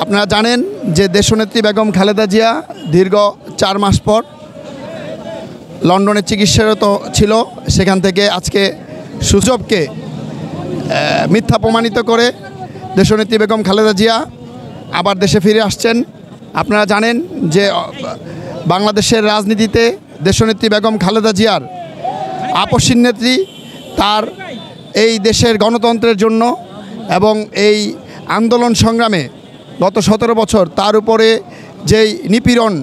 আপনারা জানেন যে দেশনেত্রী বেগম খালেদা জিয়া দীর্ঘ 4 মাস পর লন্ডনে চিকিৎসারত ছিল। সেখান থেকে আজকে সুযোগকে মিথ্যা প্রমাণিত করে দেশনেত্রী বেগম খালেদা জিয়া আবার দেশে ফিরে আসছেন। আপনারা জানেন যে বাংলাদেশের রাজনীতিতে দেশনেত্রী বেগম খালেদা জিয়ার আপসীন নেত্রী, তার এই দেশের গণতন্ত্রের জন্য এবং এই আন্দোলন সংগ্রামে গত 17 বছর তার উপরে যেই নিপীড়ন,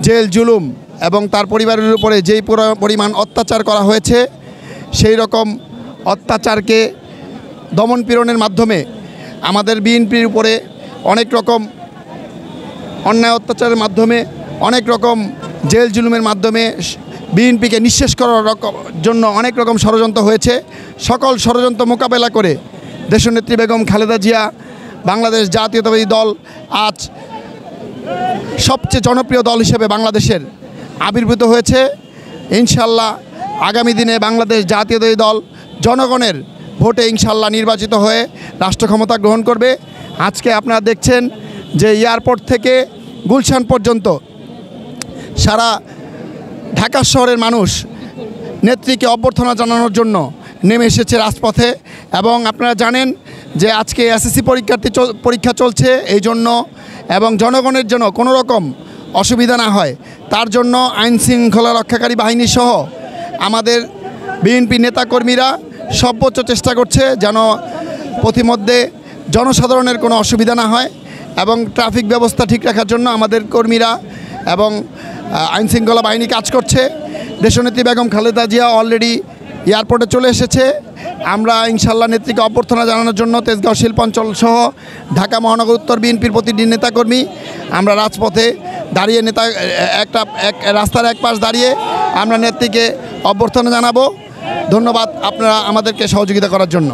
জেল জুলুম এবং তার পরিবারের উপরে যেই পরিমাণ অত্যাচার করা হয়েছে, সেই রকম অত্যাচারকে দমন পীড়নের মাধ্যমে আমাদের বিএনপির উপরে অনেক রকম অন্যায় অত্যাচারের মাধ্যমে, অনেক রকম জেল জুলুমের মাধ্যমে বিএনপিকে নিঃশেষ করার জন্য অনেক রকম ষড়যন্ত্র হয়েছে। সকল ষড়যন্ত্র মোকাবেলা করে দেশনেত্রী বেগম খালেদা জিয়া বাংলাদেশ জাতীয়তাবাদী দল আজ সবচেয়ে জনপ্রিয় দল হিসেবে বাংলাদেশের আবির্ভূত হয়েছে। ইনশাল্লাহ আগামী দিনে বাংলাদেশ জাতীয়তাবাদী দল জনগণের ভোটে ইনশাল্লাহ নির্বাচিত হয়ে রাষ্ট্র ক্ষমতা গ্রহণ করবে। আজকে আপনারা দেখছেন যে এয়ারপোর্ট থেকে গুলশান পর্যন্ত সারা ঢাকা শহরের মানুষ নেত্রীকে অভ্যর্থনা জানানোর জন্য নেমে এসেছে রাজপথে। এবং আপনারা জানেন যে আজকে এসএসসি পরীক্ষা চলছে, এই জন্য এবং জনগণের জন্য কোনো রকম অসুবিধা না হয় তার জন্য আইন শৃঙ্খলা রক্ষাকারী বাহিনী সহ আমাদের বিএনপি নেতাকর্মীরা সর্বোচ্চ চেষ্টা করছে যেন পথিমধ্যে জনসাধারণের কোনো অসুবিধা না হয় এবং ট্রাফিক ব্যবস্থা ঠিক রাখার জন্য আমাদের কর্মীরা এবং আইন শৃঙ্খলা বাহিনী কাজ করছে। দেশনেত্রী বেগম খালেদা জিয়া অলরেডি এয়ারপোর্টে চলে এসেছে। আমরা ইনশাল্লাহ নেত্রীকে অভ্যর্থনা জানানোর জন্য তেজগাঁও শিল্পাঞ্চল সহ ঢাকা মহানগর উত্তর বিএনপির প্রতিটি নেতাকর্মী আমরা রাজপথে দাঁড়িয়ে রাস্তার এক পাশ দাঁড়িয়ে আমরা নেত্রীকে অভ্যর্থনা জানাবো। ধন্যবাদ আপনারা আমাদেরকে সহযোগিতা করার জন্য।